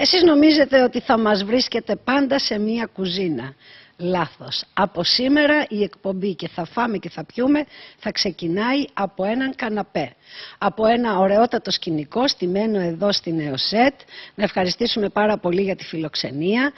Εσείς νομίζετε ότι θα μας βρίσκετε πάντα σε μία κουζίνα. Λάθος. Από σήμερα η εκπομπή και θα φάμε και θα πιούμε θα ξεκινάει από έναν καναπέ. Από ένα ωραιότατο σκηνικό στημένο εδώ στην ΕΟΣΕΤ. Να ευχαριστήσουμε πάρα πολύ για τη φιλοξενία.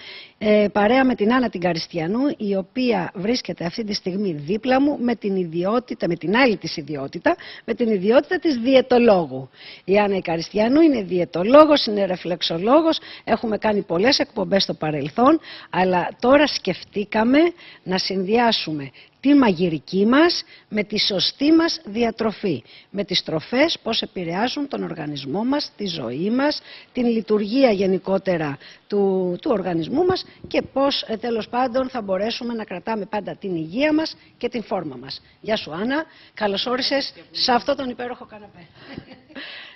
Παρέα με την Άννα την Καριστιανού, η οποία βρίσκεται αυτή τη στιγμή δίπλα μου με την ιδιότητα, με την άλλη της ιδιότητα, με την ιδιότητα της διαιτολόγου. Η Άννα η Καριστιανού είναι διαιτολόγος, είναι ρεφλεξολόγος. Έχουμε κάνει πολλές εκπομπές στο παρελθόν, αλλά τώρα σκεφτήκαμε να συνδυάσουμε τη μαγειρική μας με τη σωστή μας διατροφή. Με τις τροφές πώς επηρεάζουν τον οργανισμό μας, τη ζωή μας, την λειτουργία γενικότερα του οργανισμού μας και πώς τέλος πάντων θα μπορέσουμε να κρατάμε πάντα την υγεία μας και την φόρμα μας. Γεια σου Άννα, καλώς όρισες σε αυτό τον υπέροχο καναπέ.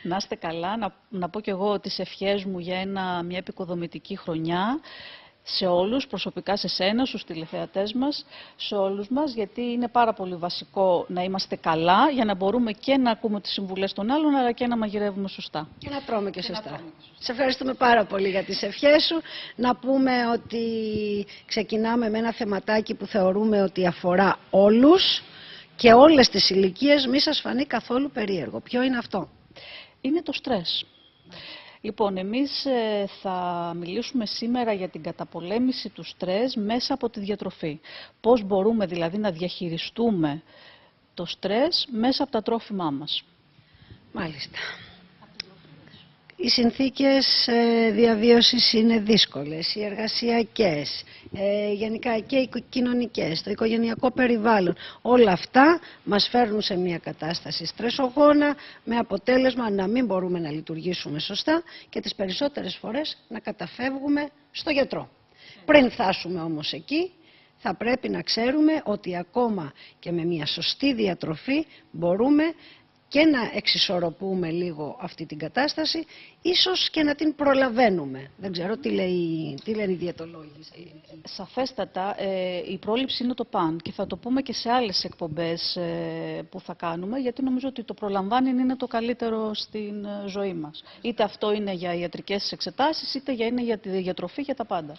Να είστε καλά, να πω κι εγώ τις ευχές μου για μια επικοδομητική χρονιά. Σε όλους, προσωπικά σε σένα, στους τηλεθεατές μας, σε όλους μας, γιατί είναι πάρα πολύ βασικό να είμαστε καλά για να μπορούμε και να ακούμε τις συμβουλές των άλλων, αλλά και να μαγειρεύουμε σωστά. Και να τρώμε και σωστά. Σε ευχαριστούμε πάρα πολύ για τις ευχές σου. Να πούμε ότι ξεκινάμε με ένα θεματάκι που θεωρούμε ότι αφορά όλους και όλες τις ηλικίες. Μη σας φανεί καθόλου περίεργο. Ποιο είναι αυτό? Είναι το στρες. Λοιπόν, εμείς θα μιλήσουμε σήμερα για την καταπολέμηση του στρες μέσα από τη διατροφή. Πώς μπορούμε δηλαδή να διαχειριστούμε το στρες μέσα από τα τρόφιμά μας. Μάλιστα. Οι συνθήκες διαβίωσης είναι δύσκολες, οι εργασιακές, γενικά και οι κοινωνικές, το οικογενειακό περιβάλλον. Όλα αυτά μας φέρνουν σε μια κατάσταση στρεσογόνα, με αποτέλεσμα να μην μπορούμε να λειτουργήσουμε σωστά και τις περισσότερες φορές να καταφεύγουμε στο γιατρό. Πριν φτάσουμε όμως εκεί, θα πρέπει να ξέρουμε ότι ακόμα και με μια σωστή διατροφή μπορούμε και να εξισορροπούμε λίγο αυτή την κατάσταση, ίσως και να την προλαβαίνουμε. Δεν ξέρω τι λένε οι διαιτολόγοι. Σαφέστατα, η πρόληψη είναι το παν και θα το πούμε και σε άλλες εκπομπές που θα κάνουμε, γιατί νομίζω ότι το προλαμβάνει είναι το καλύτερο στην ζωή μας. Είτε αυτό είναι για ιατρικές εξετάσεις, είτε είναι για τη διατροφή, για τα πάντα.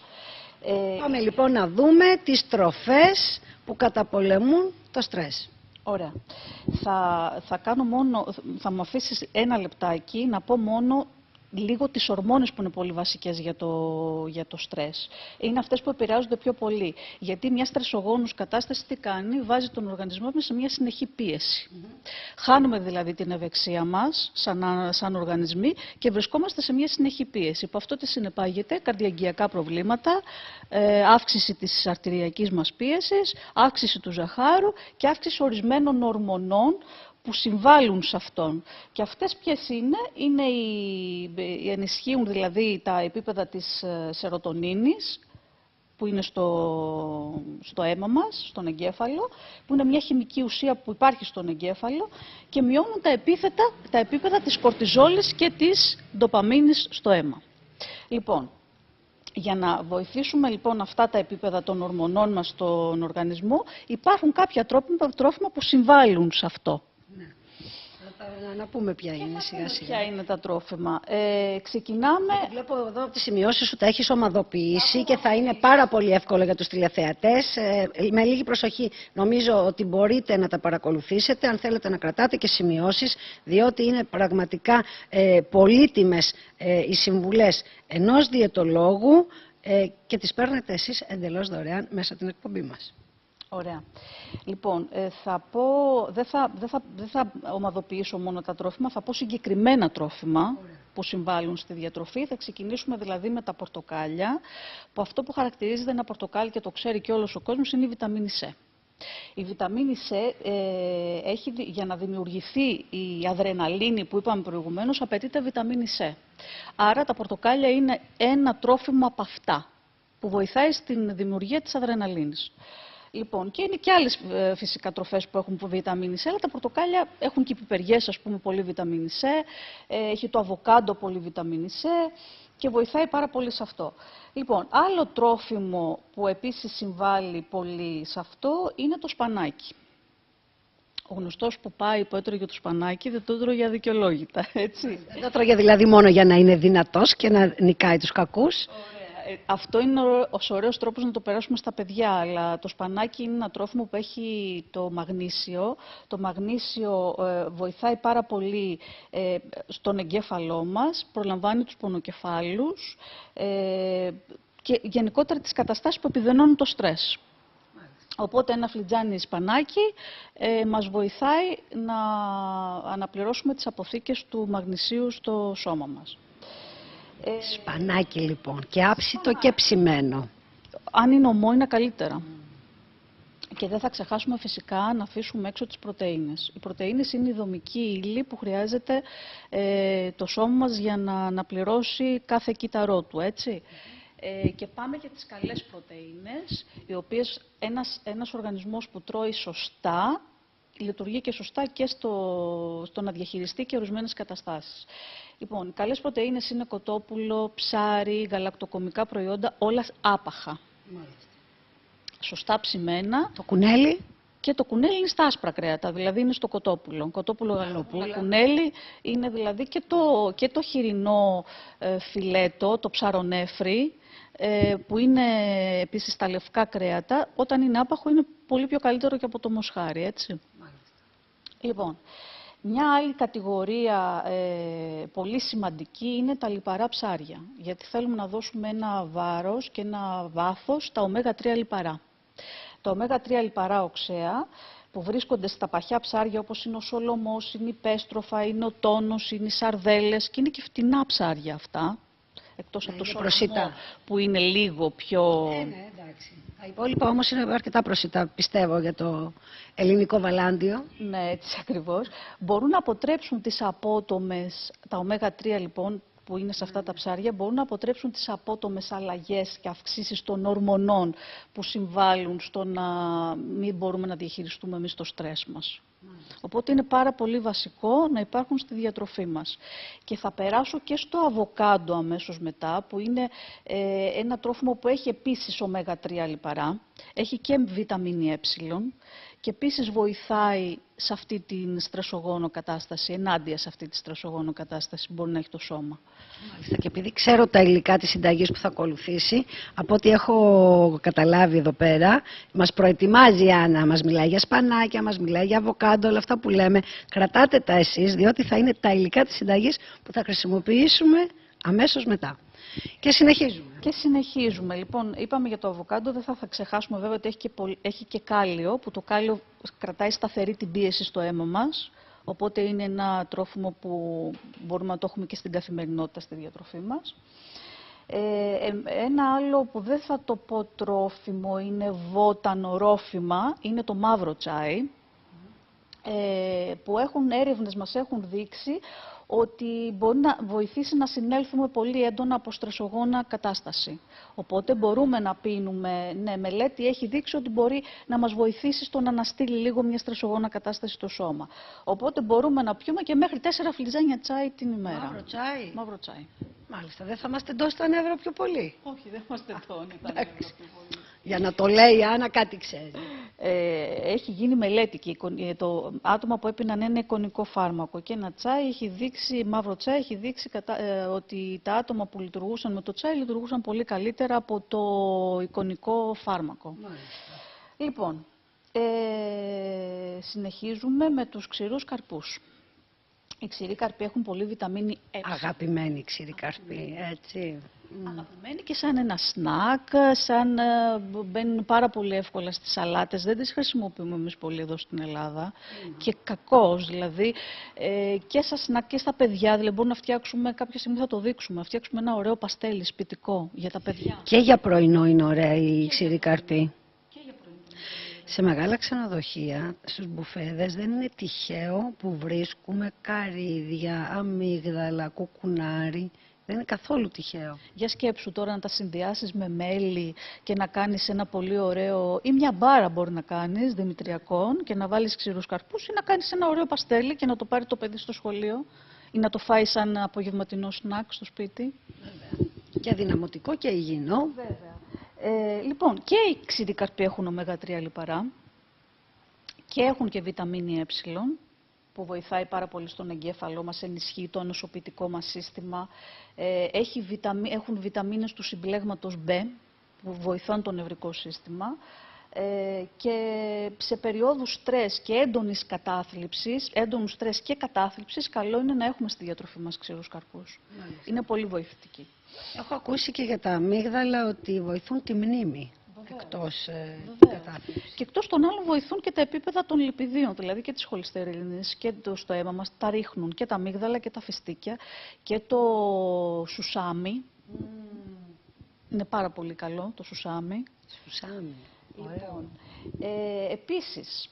Πάμε λοιπόν να δούμε τις τροφές που καταπολεμούν το στρες. Ωραία. Θα μου αφήσεις ένα λεπτάκι να πω μόνο λίγο τις ορμόνες που είναι πολύ βασικές για το στρες. Είναι αυτές που επηρεάζονται πιο πολύ. Γιατί μια στρεσογόνους κατάσταση τι κάνει? Βάζει τον οργανισμό μας σε μια συνεχή πίεση. Χάνουμε δηλαδή την ευεξία μας σαν οργανισμοί και βρισκόμαστε σε μια συνεχή πίεση. Που αυτό τι συνεπάγεται? Καρδιαγγειακά προβλήματα, αύξηση της αρτηριακής μας πίεσης, αύξηση του ζαχάρου και αύξηση ορισμένων ορμονών που συμβάλλουν σε αυτόν. Και αυτές ποιες είναι ενισχύουν δηλαδή τα επίπεδα της σερωτονίνης, που είναι στο αίμα μας, στον εγκέφαλο, που είναι μια χημική ουσία που υπάρχει στον εγκέφαλο και μειώνουν τα επίπεδα της κορτιζόλης και της ντοπαμίνης στο αίμα. Λοιπόν, για να βοηθήσουμε λοιπόν αυτά τα επίπεδα των ορμονών μας στον οργανισμό, υπάρχουν κάποια τρόφιμα που συμβάλλουν σε αυτό. Να πούμε ποια είναι σιγά σιγά. Ποια είναι τα τρόφιμα. Ξεκινάμε. Βλέπω εδώ από τις σημειώσεις σου τα έχεις ομαδοποιήσει και θα είναι πάρα πολύ εύκολο για τους τηλεθεατές. Με λίγη προσοχή νομίζω ότι μπορείτε να τα παρακολουθήσετε, αν θέλετε να κρατάτε και σημειώσεις, διότι είναι πραγματικά πολύτιμες οι συμβουλές ενός διαιτολόγου και τις παίρνετε εσείς εντελώς δωρεάν μέσα την εκπομπή μας. Ωραία. Λοιπόν, δεν θα ομαδοποιήσω μόνο τα τρόφιμα, θα πω συγκεκριμένα τρόφιμα που συμβάλλουν στη διατροφή. Θα ξεκινήσουμε δηλαδή με τα πορτοκάλια, που αυτό που χαρακτηρίζεται ένα πορτοκάλι και το ξέρει και όλος ο κόσμος είναι η βιταμίνη C. Η βιταμίνη C για να δημιουργηθεί η αδρεναλίνη που είπαμε προηγουμένως, απαιτείται βιταμίνη C. Άρα τα πορτοκάλια είναι ένα τρόφιμο από αυτά που βοηθάει στην δημιουργία της αδρεναλίνης. Λοιπόν, και είναι και άλλες φυσικά τροφές που έχουν βιταμίνη C, αλλά τα πορτοκάλια έχουν και οι πιπεριές, ας πούμε, πολύ βιταμίνη C, έχει το αβοκάντο πολύ βιταμίνη C και βοηθάει πάρα πολύ σε αυτό. Λοιπόν, άλλο τρόφιμο που επίσης συμβάλλει πολύ σε αυτό είναι το σπανάκι. Ο γνωστός που πάει που έτρωγε το σπανάκι δεν το έτρωγε αδικαιολόγητα, έτσι. Δεν το τρώγε δηλαδή μόνο για να είναι δυνατός και να νικάει τους κακούς. Αυτό είναι ο ωραίος τρόπος να το περάσουμε στα παιδιά, αλλά το σπανάκι είναι ένα τρόφιμο που έχει το μαγνήσιο. Το μαγνήσιο βοηθάει πάρα πολύ στον εγκέφαλό μας, προλαμβάνει τους πονοκεφάλους και γενικότερα τις καταστάσεις που επιδενώνουν το στρες. Οπότε ένα φλιτζάνι σπανάκι μας βοηθάει να αναπληρώσουμε τις αποθήκες του μαγνησίου στο σώμα μας. Σπανάκι λοιπόν, και άψητο και ψημένο. Αν είναι ομό είναι καλύτερα. Και δεν θα ξεχάσουμε φυσικά να αφήσουμε έξω τις πρωτεΐνες. Οι πρωτεΐνες είναι η δομική ύλη που χρειάζεται το σώμα μας για να αναπληρώσει κάθε κύτταρό του, έτσι. Και πάμε για τις καλές πρωτεΐνες, οι οποίες ένας οργανισμός που τρώει σωστά, λειτουργεί και σωστά και στο να διαχειριστεί και ορισμένες καταστάσεις. Λοιπόν, οι καλές πρωτεΐνες είναι κοτόπουλο, ψάρι, γαλακτοκομικά προϊόντα, όλα άπαχα. Μάλιστα. Σωστά ψημένα. Το κουνέλι. Και το κουνέλι είναι στα άσπρα κρέατα, δηλαδή είναι στο κοτόπουλο. Κοτόπουλο γαλοπούλα. Κουνέλι είναι δηλαδή και το χοιρινό φιλέτο, το ψαρονέφρι, που είναι επίσης τα λευκά κρέατα. Όταν είναι άπαχο είναι πολύ πιο καλύτερο και από το μοσχάρι, έτσι. Μάλιστα. Λοιπόν, μια άλλη κατηγορία πολύ σημαντική είναι τα λιπαρά ψάρια, γιατί θέλουμε να δώσουμε ένα βάρος και ένα βάθος στα ω3 λιπαρά. Τα ω3 λιπαρά οξέα που βρίσκονται στα παχιά ψάρια όπως είναι ο σολομός, είναι η πέστροφα, είναι ο τόνος, είναι οι σαρδέλες και είναι και φτηνά ψάρια αυτά. Εκτός από το σολομό που είναι λίγο πιο... Ναι, εντάξει. Τα υπόλοιπα όμως είναι αρκετά προσιτά, πιστεύω, για το ελληνικό βαλάντιο. Ναι, έτσι ακριβώς. Μπορούν να αποτρέψουν τις απότομες, τα ω3 λοιπόν, που είναι σε αυτά τα ψάρια, μπορούν να αποτρέψουν τις απότομες αλλαγές και αυξήσεις των ορμονών που συμβάλλουν στο να μην μπορούμε να διαχειριστούμε εμείς το στρες μας. Οπότε είναι πάρα πολύ βασικό να υπάρχουν στη διατροφή μας. Και θα περάσω και στο αβοκάντο αμέσως μετά, που είναι ένα τρόφιμο που έχει επίσης ω3 λιπαρά, έχει και βιταμίνη ε και επίσης βοηθάει σε αυτή την στρεσογόνο κατάσταση, ενάντια σε αυτή τη στρεσογόνο κατάσταση που μπορεί να έχει το σώμα. Μάλιστα, και επειδή ξέρω τα υλικά της συνταγής που θα ακολουθήσει, από ό,τι έχω καταλάβει εδώ πέρα, μας προετοιμάζει η Άννα, μας μιλάει για σπανάκια, μας μιλάει για αβοκάντο, όλα αυτά που λέμε. Κρατάτε τα εσείς, διότι θα είναι τα υλικά της συνταγής που θα χρησιμοποιήσουμε αμέσως μετά. Και συνεχίζουμε. Και συνεχίζουμε. Λοιπόν, είπαμε για το αβοκάντο, δεν θα ξεχάσουμε βέβαια ότι έχει και κάλιο, που το κάλιο κρατάει σταθερή την πίεση στο αίμα μας. Οπότε είναι ένα τρόφιμο που μπορούμε να το έχουμε και στην καθημερινότητα στη διατροφή μας. Ένα άλλο που δεν θα το πω τρόφιμο, είναι βότανο ρόφημα, είναι το μαύρο τσάι, που έρευνες μας έχουν δείξει ότι μπορεί να βοηθήσει να συνέλθουμε πολύ έντονα από στρεσογόνα κατάσταση. Οπότε μπορούμε να πίνουμε, ναι, μελέτη έχει δείξει ότι μπορεί να μας βοηθήσει στο να αναστείλει λίγο μια στρεσογόνα κατάσταση στο σώμα. Οπότε μπορούμε να πιούμε και μέχρι 4 φλιτζάνια τσάι την ημέρα. Μαύρο τσάι. Μαύρο τσάι. Μάλιστα, δεν θα μας τεντώσει τα νεύρα πιο πολύ. Όχι, δεν μας τεντώνει τα νεύρα πιο πολύ. Για να το λέει η Άννα κάτι ξέρει. Έχει γίνει μελέτη και το άτομα που έπιναν ένα εικονικό φάρμακο και ένα τσάι έχει δείξει, μαύρο τσάι έχει δείξει ότι τα άτομα που λειτουργούσαν με το τσάι λειτουργούσαν πολύ καλύτερα από το εικονικό φάρμακο. Μάλιστα. Λοιπόν, συνεχίζουμε με τους ξηρούς καρπούς. Οι ξηροί καρποί έχουν πολύ βιταμίνη ε. Αγαπημένοι ξηροί καρποί, έτσι. Αγαπημένοι και σαν ένα σνακ, μπαίνουν πάρα πολύ εύκολα στις σαλάτες. Δεν τις χρησιμοποιούμε εμείς πολύ εδώ στην Ελλάδα. Και κακώς, δηλαδή, και σαν σνακ και στα παιδιά. Δηλαδή, μπορούμε να φτιάξουμε, κάποια στιγμή θα το δείξουμε, να φτιάξουμε ένα ωραίο παστέλι σπιτικό για τα παιδιά. Και για πρωινό είναι ωραία οι ξηροί καρποί. Σε μεγάλα ξενοδοχεία, στους μπουφέδες, δεν είναι τυχαίο που βρίσκουμε καρύδια, αμύγδαλα, κουκουνάρι. Δεν είναι καθόλου τυχαίο. Για σκέψου τώρα να τα συνδυάσεις με μέλι και να κάνεις ένα πολύ ωραίο, ή μια μπάρα μπορεί να κάνεις δημητριακών και να βάλεις ξηρούς καρπούς, ή να κάνεις ένα ωραίο παστέλι και να το πάρει το παιδί στο σχολείο ή να το φάει σαν απογευματινό σνακ στο σπίτι. Βέβαια. Και δυναμωτικό και υγιεινό. Βέβαια. Λοιπόν, και οι ξηροί καρποί έχουν ω3 λιπαρά και έχουν και βιταμίνη Ε, που βοηθάει πάρα πολύ στον εγκέφαλό μας, ενισχύει το νοσοποιητικό μας σύστημα. Έχουν βιταμίνες του συμπλέγματος B, που βοηθούν το νευρικό σύστημα. Και σε περιόδους στρες και έντονου στρες και κατάθλιψης, καλό είναι να έχουμε στη διατροφή μας ξηρούς καρπούς. Είναι πολύ βοηθητική. Έχω ακούσει και για τα αμύγδαλα ότι βοηθούν τη μνήμη. Εκτός κατάθλιψης. Και εκτός των άλλων βοηθούν και τα επίπεδα των λιπιδίων, δηλαδή και της χολυστερίνης και στο αίμα μας. Τα ρίχνουν και τα αμύγδαλα και τα φιστίκια και το σουσάμι. Είναι πάρα πολύ καλό το σουσάμι. Σουσάμι. Λοιπόν, επίσης,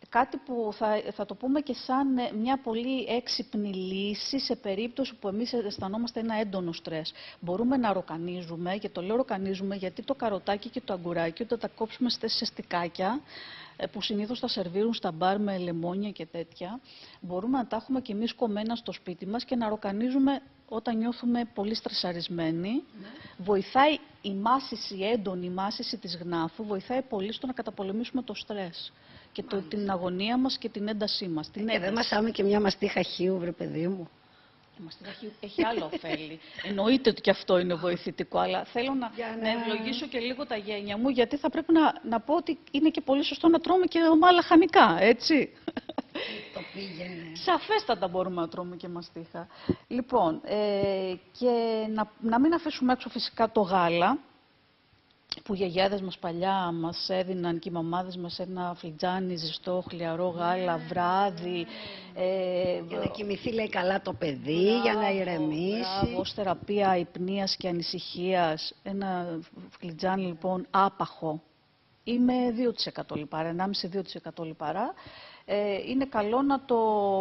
κάτι που θα το πούμε και σαν μια πολύ έξυπνη λύση σε περίπτωση που εμείς αισθανόμαστε ένα έντονο στρες. Μπορούμε να ροκανίζουμε, και το λέω ροκανίζουμε γιατί το καροτάκι και το αγκουράκι όταν τα κόψουμε σε στικάκια, που συνήθως τα σερβίρουν στα μπαρ με λεμόνια και τέτοια, μπορούμε να τα έχουμε και εμείς κομμένα στο σπίτι μας και να ροκανίζουμε όταν νιώθουμε πολύ στρεσαρισμένοι. Βοηθάει η έντονη μάσηση της γνάθου, βοηθάει πολύ στο να καταπολεμήσουμε το στρες και την αγωνία μας και την έντασή μας. Δεν μασάμε και μια μαστίχα χείου, βρε παιδί μου. Η μαστίχα χείου έχει άλλο ωφέλη. Εννοείται ότι και αυτό είναι βοηθητικό, αλλά θέλω να ευλογήσω και λίγο τα γένια μου, γιατί θα πρέπει να πω ότι είναι και πολύ σωστό να τρώμε και ομά λαχανικά, έτσι. Το πήγαινε. Σαφέστατα μπορούμε να τρώμε και μαστίχα. Λοιπόν, και να μην αφήσουμε έξω φυσικά το γάλα, που οι γιαγιάδες μας παλιά μας έδιναν και οι μαμάδες μας ένα φλιτζάνι ζεστό, χλιαρό γάλα, βράδυ. Για να κοιμηθεί, λέει, καλά το παιδί, για να ηρεμήσει. Μπράβο, ως θεραπεία υπνίας και ανησυχίας. Ένα φλιτζάνι λοιπόν άπαχο. Είμαι 2% λιπαρά, 1,5-2% λιπαρά. Είναι καλό να το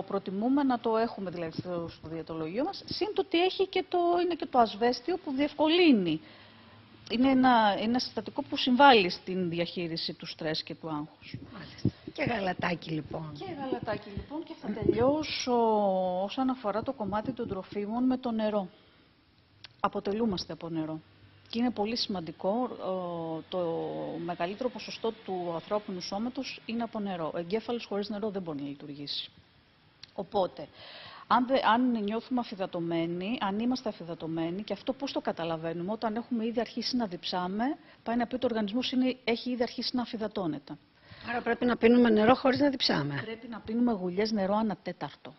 προτιμούμε, να το έχουμε δηλαδή στο διαιτολογείο μας. Συν το ότι είναι και το ασβέστιο που διευκολύνει. Είναι ένα συστατικό που συμβάλλει στην διαχείριση του στρες και του άγχους. Μάλιστα. Και γαλατάκι λοιπόν. Και θα τελειώσω όσον αφορά το κομμάτι των τροφίμων με το νερό. Αποτελούμαστε από νερό. Και είναι πολύ σημαντικό, το μεγαλύτερο ποσοστό του ανθρώπινου σώματος είναι από νερό. Ο εγκέφαλος χωρίς νερό δεν μπορεί να λειτουργήσει. Οπότε, αν νιώθουμε αφυδατωμένοι, αν είμαστε αφυδατωμένοι, και αυτό πώς το καταλαβαίνουμε, όταν έχουμε ήδη αρχίσει να διψάμε, πάει να πει ότι ο οργανισμός έχει ήδη αρχίσει να αφυδατώνεται. Άρα πρέπει να πίνουμε νερό χωρίς να διψάμε. Πρέπει να πίνουμε γουλιές νερό ανά τέταρτο.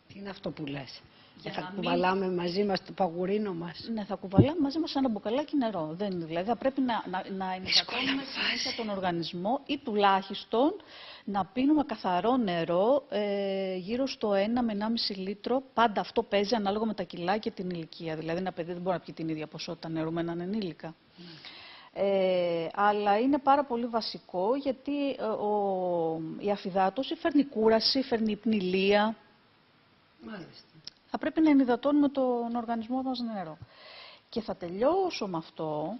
Τι είναι αυτό που λες? Και θα κουβαλάμε μαζί μας το παγουρίνο μας. Ναι, θα κουβαλάμε μαζί μας ένα μπουκαλάκι νερό. Δηλαδή θα πρέπει να ενυδατώνουμε συνέχεια τον οργανισμό ή τουλάχιστον να πίνουμε καθαρό νερό γύρω στο 1 με 1,5 λίτρο. Πάντα αυτό παίζει ανάλογα με τα κιλά και την ηλικία. Δηλαδή ένα παιδί δεν μπορεί να πιει την ίδια ποσότητα νερού με έναν ενήλικα. Αλλά είναι πάρα πολύ βασικό γιατί η αφυδάτωση φέρνει κούραση, φέρνει υπνηλία. Μάλιστα. Θα πρέπει να ενυδατώνουμε τον οργανισμό μας νερό. Και θα τελειώσω με αυτό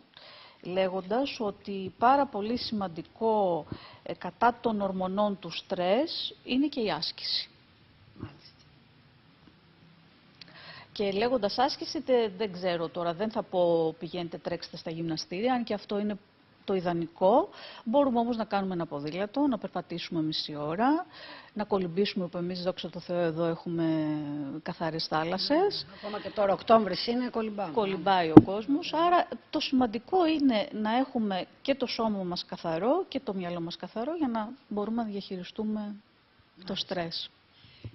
λέγοντας ότι πάρα πολύ σημαντικό κατά των ορμονών του στρες είναι και η άσκηση. Μάλιστα. Και λέγοντας άσκηση δεν ξέρω τώρα, δεν θα πω πηγαίνετε τρέξτε στα γυμναστήρια, αν και αυτό είναι το ιδανικό. Μπορούμε όμως να κάνουμε ένα ποδήλατο, να περπατήσουμε μισή ώρα, να κολυμπήσουμε, που εμείς δόξα τω Θεώ εδώ έχουμε καθαρές θάλασσες. Ακόμα και τώρα Οκτώβρης είναι, κολυμπάμε. Κολυμπάει ο κόσμος, άρα το σημαντικό είναι να έχουμε και το σώμα μας καθαρό και το μυαλό μας καθαρό για να μπορούμε να διαχειριστούμε το στρες.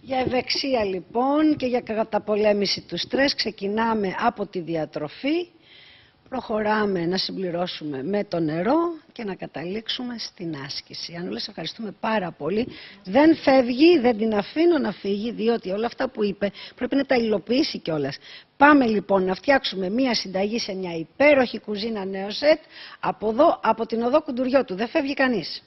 Για ευεξία λοιπόν και για καταπολέμηση του στρες ξεκινάμε από τη διατροφή. Προχωράμε να συμπληρώσουμε με το νερό και να καταλήξουμε στην άσκηση. Αν όλες ευχαριστούμε πάρα πολύ. Δεν φεύγει, δεν την αφήνω να φύγει, διότι όλα αυτά που είπε πρέπει να τα υλοποιήσει κιόλας. Πάμε λοιπόν να φτιάξουμε μία συνταγή σε μια υπέροχη κουζίνα νέο σετ από εδώ, από την οδό Κουντουριώτου. Δεν φεύγει κανείς.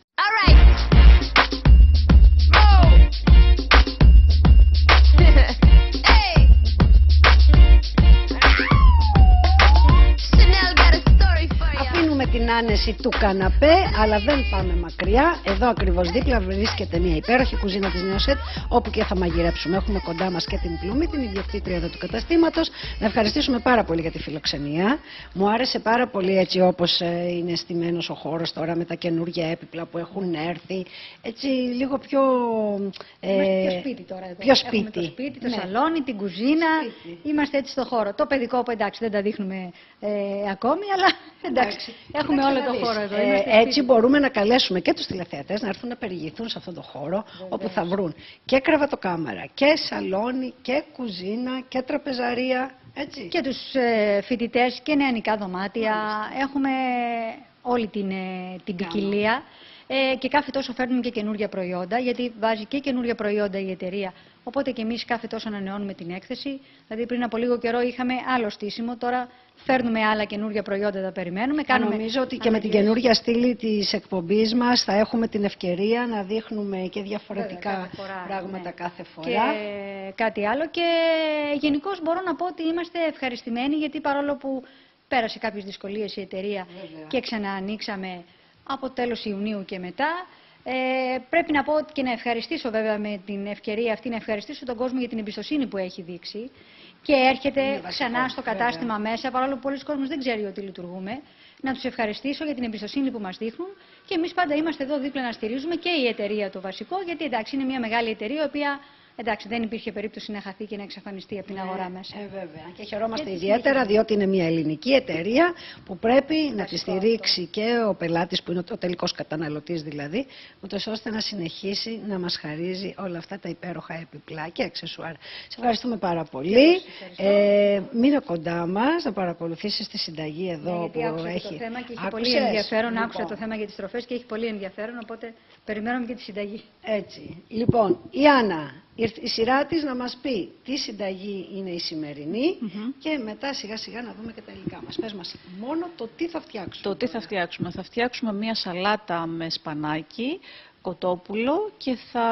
Αφήνουμε την άνεση του καναπέ, αλλά δεν πάμε μακριά. Εδώ ακριβώς δίπλα βρίσκεται μια υπέροχη κουζίνα της Νεοσέτ, όπου και θα μαγειρέψουμε. Έχουμε κοντά μας και την Πλούμη, την ιδιοκτήτρια εδώ του καταστήματος. Να ευχαριστήσουμε πάρα πολύ για τη φιλοξενία. Μου άρεσε πάρα πολύ έτσι όπως είναι στημένος ο χώρος τώρα, με τα καινούργια έπιπλα που έχουν έρθει. Έτσι λίγο πιο... Είμαστε πιο σπίτι τώρα εδώ. Πιο σπίτι. Έχουμε το σπίτι, το σαλόνι, την κουζίνα. Είμαστε έτσι στο χώρο. Το παιδικό που εντάξει δεν τα δείχνουμε ακόμη, αλλά εντάξει, έχουμε όλο το χώρο εδώ. Έτσι μπορούμε να καλέσουμε και τους τηλεθεατές να έρθουν να περιηγηθούν σε αυτόν τον χώρο, όπου θα βρουν και κρεβατοκάμαρα και σαλόνι και κουζίνα και τραπεζαρία. Έτσι. Και τους φοιτητές και νεανικά δωμάτια. Έχουμε όλη την ποικιλία. Και κάθε τόσο φέρνουμε και καινούργια προϊόντα, γιατί βάζει και καινούργια προϊόντα η εταιρεία. Οπότε και εμείς κάθε τόσο ανανεώνουμε την έκθεση. Δηλαδή πριν από λίγο καιρό είχαμε άλλο στήσιμο, τώρα φέρνουμε άλλα καινούργια προϊόντα, τα περιμένουμε. Νομίζω ότι και με την καινούργια στήλη της εκπομπής μας θα έχουμε την ευκαιρία να δείχνουμε και διαφορετικά πράγματα κάθε φορά. Και κάτι άλλο. Και γενικώς μπορώ να πω ότι είμαστε ευχαριστημένοι, γιατί παρόλο που πέρασε κάποιες δυσκολίες η εταιρεία και ξαναανοίξαμε από τέλος Ιουνίου και μετά. Πρέπει να πω και να ευχαριστήσω βέβαια με την ευκαιρία αυτή, να ευχαριστήσω τον κόσμο για την εμπιστοσύνη που έχει δείξει και έρχεται ξανά στο κατάστημα μέσα, παρόλο που πολλοί κόσμος δεν ξέρει ότι λειτουργούμε. Να τους ευχαριστήσω για την εμπιστοσύνη που μας δείχνουν και εμείς πάντα είμαστε εδώ δίπλα να στηρίζουμε και η εταιρεία το βασικό, γιατί εντάξει είναι μια μεγάλη εταιρεία η οποία... Εντάξει, δεν υπήρχε περίπτωση να χαθεί και να εξαφανιστεί από την αγορά μέσα. Βέβαια. Και χαιρόμαστε ιδιαίτερα διότι είναι μια ελληνική εταιρεία που πρέπει να τη στηρίξει και ο πελάτης, που είναι ο τελικός καταναλωτής δηλαδή, ούτως ώστε να συνεχίσει να μας χαρίζει όλα αυτά τα υπέροχα επιπλά και αξεσουάρ. Σε ευχαριστούμε πάρα πολύ. Μείνε κοντά μας να παρακολουθήσεις τη συνταγή εδώ που έχει. Το θέμα και έχει πολύ ενδιαφέρον. Λοιπόν. Άκουσα το θέμα για τις τροφές και έχει πολύ ενδιαφέρον, οπότε περιμένουμε και τη συνταγή. Έτσι. Λοιπόν, η Άννα. Η σειρά της να μας πει τι συνταγή είναι η σημερινή και μετά σιγά σιγά να δούμε και τα υλικά μας. Πες μας μόνο το τι θα φτιάξουμε. Το τι θα φτιάξουμε. Θα φτιάξουμε μία σαλάτα με σπανάκι, κοτόπουλο και θα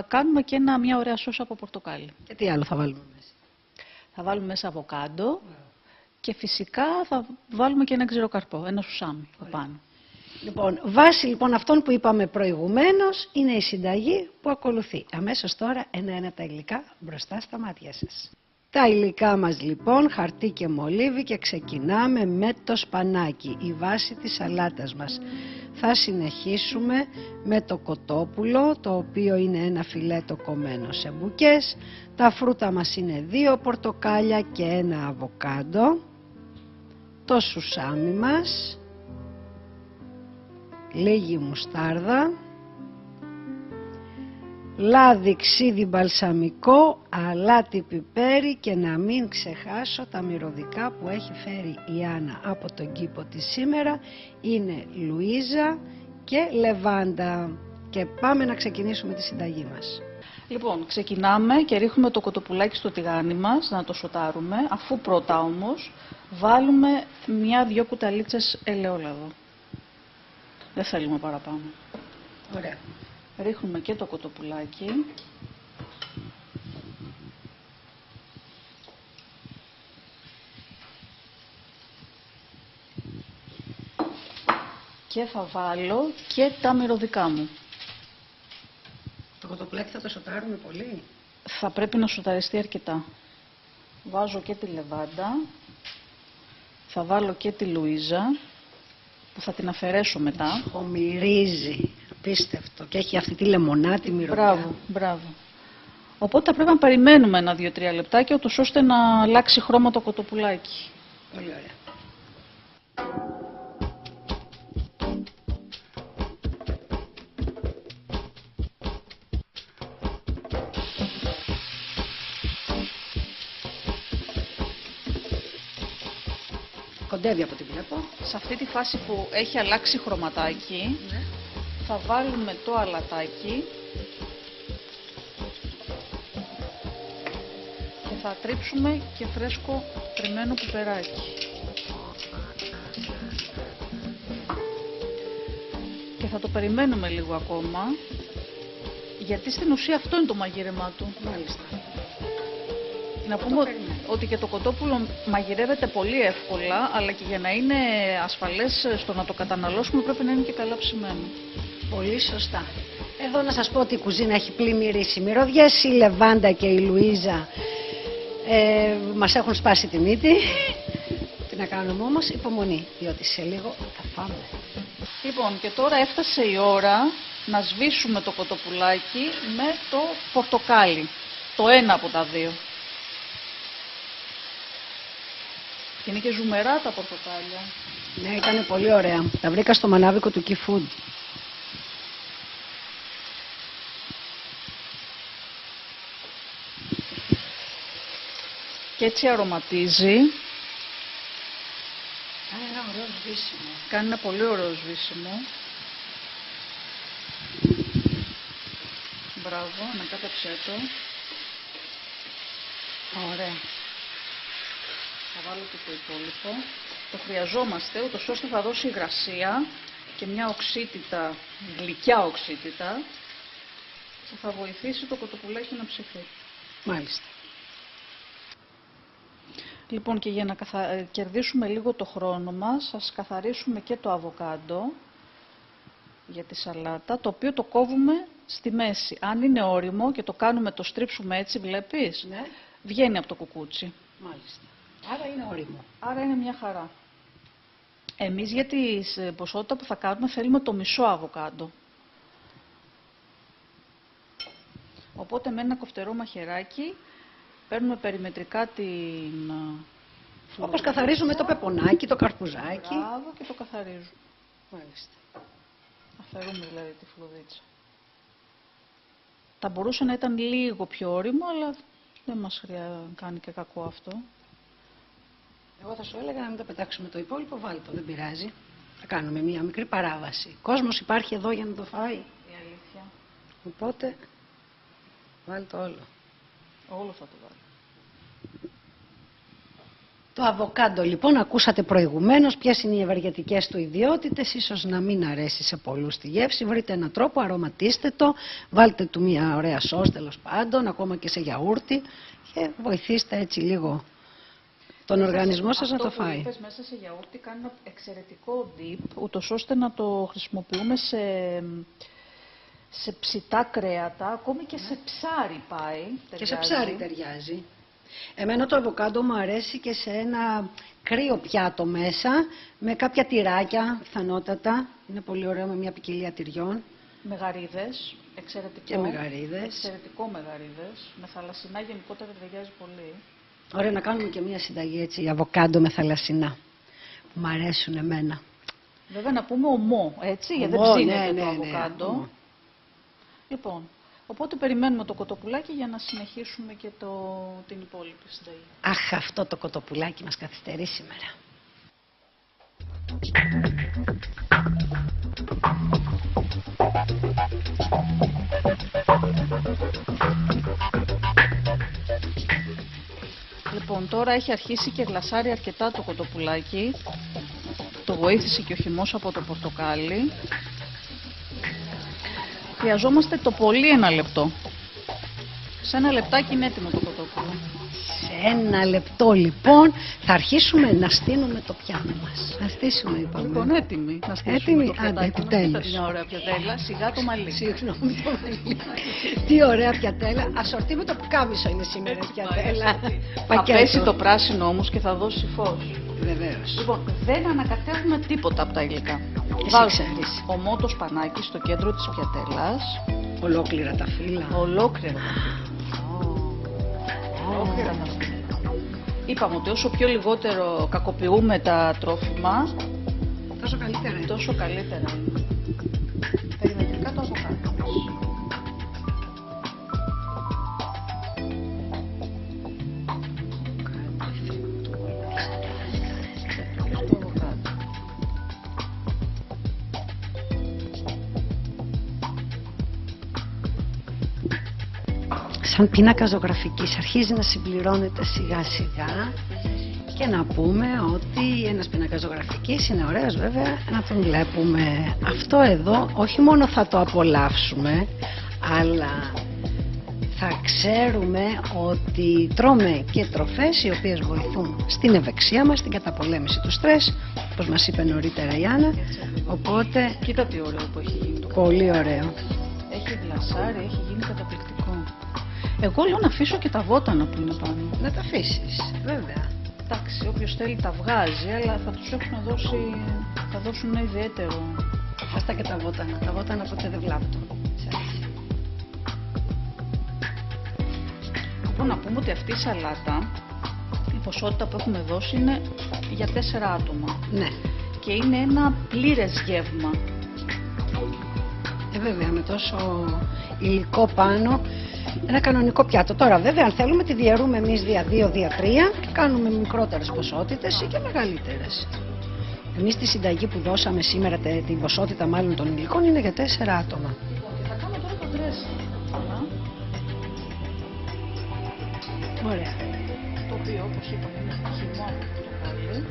κάνουμε και μια ωραία σώσα από πορτοκάλι. Και τι άλλο θα βάλουμε μέσα. Θα βάλουμε μέσα αβοκάντο και φυσικά θα βάλουμε και ένα ξηροκαρπό, ένα σουσάμι από πάνω. Λοιπόν, βάσει λοιπόν αυτών που είπαμε προηγουμένως είναι η συνταγή που ακολουθεί. Αμέσως τώρα ένα-ένα τα υλικά μπροστά στα μάτια σας. Τα υλικά μας λοιπόν, χαρτί και μολύβι, και ξεκινάμε με το σπανάκι, η βάση της σαλάτας μας. Θα συνεχίσουμε με το κοτόπουλο, το οποίο είναι ένα φιλέτο κομμένο σε μπουκές. Τα φρούτα μας είναι 2 πορτοκάλια και ένα αβοκάντο. Το σουσάμι μας. Λίγη μουστάρδα, λάδι, ξύδι, μπαλσαμικό, αλάτι, πιπέρι και να μην ξεχάσω τα μυρωδικά που έχει φέρει η Άννα από τον κήπο της σήμερα. Είναι Λουίζα και Λεβάντα. Και πάμε να ξεκινήσουμε τη συνταγή μας. Λοιπόν, ξεκινάμε και ρίχνουμε το κοτοπουλάκι στο τηγάνι μας, να το σοτάρουμε, αφού πρώτα όμως βάλουμε 1-2 κουταλίτσες ελαιόλαδο. Δεν θέλουμε παραπάνω. Ωραία. Ρίχνουμε και το κοτοπουλάκι. Και θα βάλω και τα μυρωδικά μου. Το κοτοπουλάκι θα το σοτάρουμε πολύ. Θα πρέπει να σοταριστεί αρκετά. Βάζω και τη λεβάντα. Θα βάλω και τη Λουίζα, που θα την αφαιρέσω μετά. Μυρίζει, απίστευτο. Και έχει αυτή τη λεμονάτη μυρωδιά. Μπράβο, μπράβο. Οπότε θα πρέπει να περιμένουμε 1-2-3 λεπτάκια, ώστε να αλλάξει χρώμα το κοτοπουλάκι. Πολύ ωραία. Κοντεύει από ό,τι βλέπω. Σε αυτή τη φάση που έχει αλλάξει χρωματάκι, θα βάλουμε το αλατάκι και θα τρίψουμε και φρέσκο τριμμένο πιπεράκι. Και θα το περιμένουμε λίγο ακόμα, γιατί στην ουσία αυτό είναι το μαγείρεμά του. Μάλιστα. Να πούμε ότι και το κοτόπουλο μαγειρεύεται πολύ εύκολα, αλλά και για να είναι ασφαλές στο να το καταναλώσουμε πρέπει να είναι και καλά ψημένο. Πολύ σωστά. Εδώ να σας πω ότι η κουζίνα έχει πλημμυρίσει μυρωδιές. Η Λεβάντα και η Λουίζα μας έχουν σπάσει τη μύτη. Τι να κάνουμε όμως, υπομονή, διότι σε λίγο θα φάμε. Λοιπόν, και τώρα έφτασε η ώρα να σβήσουμε το κοτοπουλάκι με το πορτοκάλι. Το ένα από τα δύο. Και είναι και ζουμερά τα πορτοκάλια. Ναι, ήταν πολύ ωραία. Τα βρήκα στο μανάβικο του Key Food. Και έτσι αρωματίζει. Κάνει ένα ωραίο σβήσιμο. Κάνει ένα πολύ ωραίο σβήσιμο. Μπράβο, ανακάτεψέ το. Ωραία. Θα βάλω και το υπόλοιπο. Το χρειαζόμαστε, ούτως ώστε θα δώσει υγρασία και μια οξύτητα, γλυκιά οξύτητα, που θα βοηθήσει το κοτοπουλάκι να ψηθεί. Μάλιστα. Λοιπόν, και για να κερδίσουμε λίγο το χρόνο μας, ας καθαρίσουμε και το αβοκάντο για τη σαλάτα, το οποίο το κόβουμε στη μέση. Αν είναι όριμο και το κάνουμε, το στρίψουμε έτσι, βλέπεις, Ναι. βγαίνει από το κουκούτσι. Μάλιστα. Άρα είναι όριμο. Άρα είναι μια χαρά. Εμείς για τη ποσότητα που θα κάνουμε θέλουμε το μισό αβοκάντο. Οπότε με ένα κοφτερό μαχαιράκι παίρνουμε περιμετρικά την... Όπως καθαρίζουμε το πεπονάκι, το καρπουζάκι. Μπράβο, και το καθαρίζουμε. Μάλιστα. Αφαιρούμε δηλαδή τη φλουδίτσα. Θα μπορούσε να ήταν λίγο πιο όριμο, αλλά δεν μας κάνει και κακό αυτό. Εγώ θα σου έλεγα να μην το πετάξουμε το υπόλοιπο, βάλει το, δεν πειράζει. Θα κάνουμε μία μικρή παράβαση. Κόσμος υπάρχει εδώ για να το φάει. Η αλήθεια. Οπότε, βάλει το όλο. Όλο θα το βάλω. Το αβοκάντο λοιπόν, ακούσατε προηγουμένως ποιες είναι οι ευεργετικές του ιδιότητες, ίσως να μην αρέσει σε πολλούς τη γεύση, βρείτε έναν τρόπο, αρωματίστε το, βάλτε του μια ωραία σως τέλος πάντων, ακόμα και σε γιαούρτι και βοηθήστε έτσι λίγο τον οργανισμό σας να το φάει. Αυτό που είπες μέσα σε γιαούρτι κάνει ένα εξαιρετικό dip, ούτως ώστε να το χρησιμοποιούμε σε ψητά κρέατα, ακόμη και σε ψάρι πάει. Και σε ψάρι ταιριάζει. Εμένα το αβοκάντο μου αρέσει και σε ένα κρύο πιάτο μέσα, με κάποια τυράκια πιθανότατα. Είναι πολύ ωραίο με μια ποικιλία τυριών. Με γαρίδες, εξαιρετικό. Και με γαρίδες. Εξαιρετικό με γαρίδες. Με θαλασσινά γενικότερα ταιριάζει πολύ. Ωραία, να κάνουμε και μια συνταγή έτσι, αβοκάντο με θαλασσινά. Που μου αρέσουν εμένα. Βέβαια να πούμε ομό, έτσι, γιατί δεν ψήνεται το αβοκάντο. Λοιπόν, οπότε περιμένουμε το κοτοπουλάκι για να συνεχίσουμε και την υπόλοιπη συνταγή. Αχ, αυτό το κοτοπουλάκι μας καθυστερεί σήμερα. Λοιπόν, τώρα έχει αρχίσει και γλασάρει αρκετά το κοτοπουλάκι. Το βοήθησε και ο χυμός από το πορτοκάλι. Χρειαζόμαστε το πολύ 1 λεπτό. Σε 1 λεπτάκι είναι έτοιμο το κοτόπουλο. Σε 1 λεπτό λοιπόν θα αρχίσουμε να στείνουμε το πιάτο μας. Να στήσουμε είπαμε. Λοιπόν, έτοιμοι να στήσουμε Έτοιμοι, το πιατάκι μας. επιτέλους. Μια ωραία πιατέλα, σιγά το μαλλί. Συγγνώμη το μαλλί. Τι ωραία πιατέλα. Ασορτή με το πουκάμισο είναι σήμερα η πιατέλα. Θα πέσει το πράσινο όμως και θα δώσει φως. Βεβαίως. Λοιπόν, δεν ανακατεύουμε τίποτα από τα υλικά. Βάζουμε ομό το σπανάκι στο κέντρο της πιατέλας. ολόκληρα τα φύλλα. Ολόκληρα τα φύλλα. Ολόκληρα τα φύλλα. Είπαμε ότι όσο πιο λιγότερο κακοποιούμε τα τρόφιμα, Τόσο καλύτερα είναι. τόσο καλύτερα είναι. Περιμετρικά το αβοκάντο. Σαν πίνακα ζωγραφικής αρχίζει να συμπληρώνεται σιγά σιγά και να πούμε ότι ένας πίνακας ζωγραφικής είναι ωραίος βέβαια να τον βλέπουμε. Αυτό εδώ όχι μόνο θα το απολαύσουμε, αλλά θα ξέρουμε ότι τρώμε και τροφές οι οποίες βοηθούν στην ευεξία μας, στην καταπολέμηση του στρες, όπως μας είπε νωρίτερα η Άννα. Οπότε, Κοίτα τι ωραίο που έχει γίνει το πολύ ωραίο. Έχει γλασάρι, έχει γίνει καταπληκτικό. Εγώ λέω να αφήσω και τα βότανα που είναι πάνω. Να τα αφήσεις, βέβαια. Εντάξει, όποιος θέλει τα βγάζει, αλλά θα τους έχουν δώσει, θα δώσουν ένα ιδιαίτερο. Αυτά και τα βότανα. Τα βότανα ποτέ δεν βλάπτουν. Λοιπόν, να πούμε ότι αυτή η σαλάτα, η ποσότητα που έχουμε δώσει είναι για 4 άτομα. Ναι. Και είναι ένα πλήρες γεύμα. Βέβαια, με τόσο υλικό πάνω, ένα κανονικό πιάτο. Τώρα, βέβαια, αν θέλουμε, τη διαιρούμε εμείς δια 2, δια 3 και κάνουμε μικρότερες ποσότητες ή και μεγαλύτερες. Εμείς τη συνταγή που δώσαμε σήμερα, την ποσότητα μάλλον των υλικών, είναι για 4 άτομα. Θα κάνω τώρα το dressing. Ωραία. Το οποίο, όπως είπαμε, είναι χυμό από το πορτοκάλι.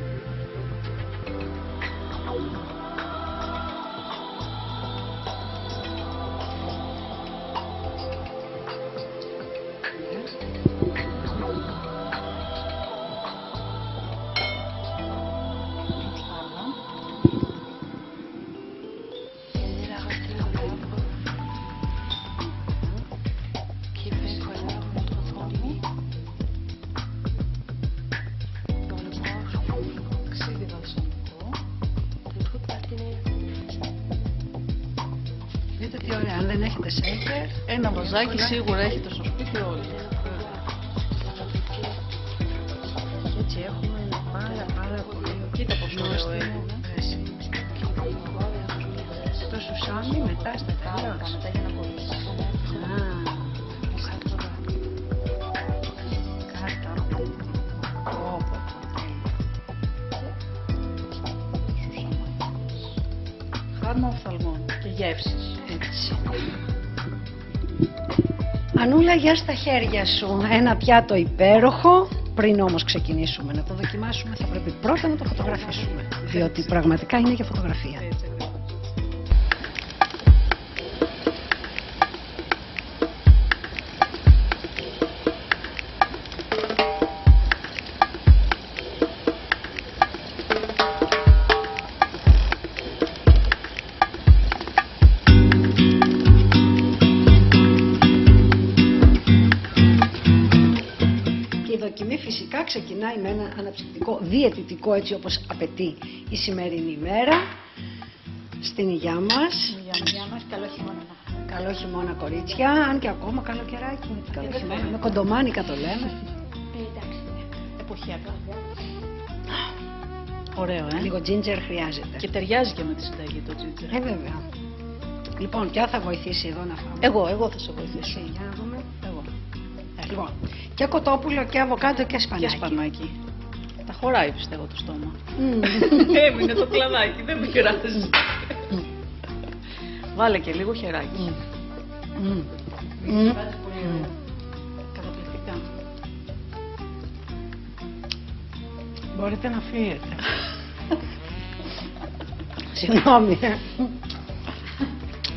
Δείτε τι ωραία, αν δεν έχετε σέικερ. Ένα βαζάκι σίγουρα έχετε στο σπίτι όλοι. Και έτσι έχουμε ένα πάρα πολύ Κοίτα πως ωραίο νόστιμο είναι. dressing. Το σουσάμι μετά στα τέλος. Μετά για να κολλήσει. Χάρμα οφθαλμών και γεύσεις. Έτσι. Ανούλα, για στα χέρια σου ένα πιάτο υπέροχο. Πριν όμως ξεκινήσουμε να το δοκιμάσουμε, θα πρέπει πρώτα να το φωτογραφίσουμε. Διότι πραγματικά είναι για φωτογραφία. Έτσι ακριβώς. Φυσικά ξεκινάει με ένα αναψυκτικό διαιτητικό, έτσι όπως απαιτεί η σημερινή ημέρα, στην υγειά μας. Υγειά μας, καλό χειμώνα. Καλό χειμώνα, κορίτσια, αν και ακόμα καλοκαιράκι. Καλό χειμώνα, με κοντομάνικα το λέμε. Εντάξει, Εποχιακά. Ωραίο, Λίγο ginger χρειάζεται. Και ταιριάζει και με τη συνταγή το ginger. Βέβαια. Λοιπόν, ποια θα βοηθήσει εδώ να φάμε? Εγώ θα σε βοηθήσω. Εσύ, για να δούμε. Εγώ. Λοιπόν, και κοτόπουλο και αβοκάντο και σπανάκι. Και σπανάκι. Τα χωράει πιστεύω το στόμα. Μμμ. Έμεινε το κλαδάκι, δεν με πειράζει. Βάλε και λίγο χεράκι. Καταπληκτικά. Μπορείτε να φύγετε. Συγγνώμη.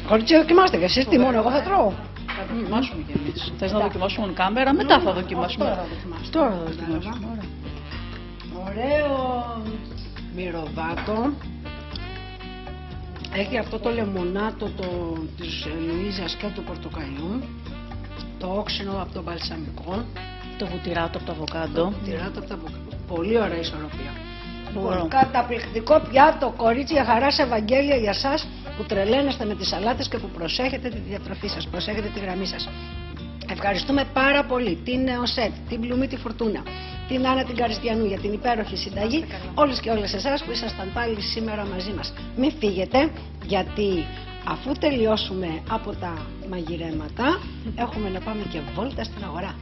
Κορίτσια, δοκιμάστε και εσείς, τι μόνο εγώ θα τρώω. Θα δοκιμάσουμε κι εμείς. Θες να δοκιμάσουμε κάμερα, μετά θα δοκιμάσουμε. Τώρα θα δοκιμάσουμε. Ωραίο μυρωδάτο. Έχει αυτό το λεμονάτο της Λουίζας και του πορτοκαλιού. Το όξινο από το μπαλσαμικό. Το βουτυράτο από το αβοκάντο. Τυράτο από τα μπουκά. Πολύ ωραία ισορροπία. Ωραίο. Καταπληκτικό πιάτο, κορίτσια, χαράς Ευαγγέλια για σας που τρελαίνεστε με τις σαλάτες και που προσέχετε τη διατροφή σας, προσέχετε τη γραμμή σας. Ευχαριστούμε πάρα πολύ την Νεοσέτ, την Πλουμή τη Φουρτούνα, την Άννα την Καριστιανού για την υπέροχη συνταγή, όλες και όλες εσάς που ήσασταν πάλι σήμερα μαζί μας. Μην φύγετε, γιατί αφού τελειώσουμε από τα μαγειρέματα έχουμε να πάμε και βόλτα στην αγορά.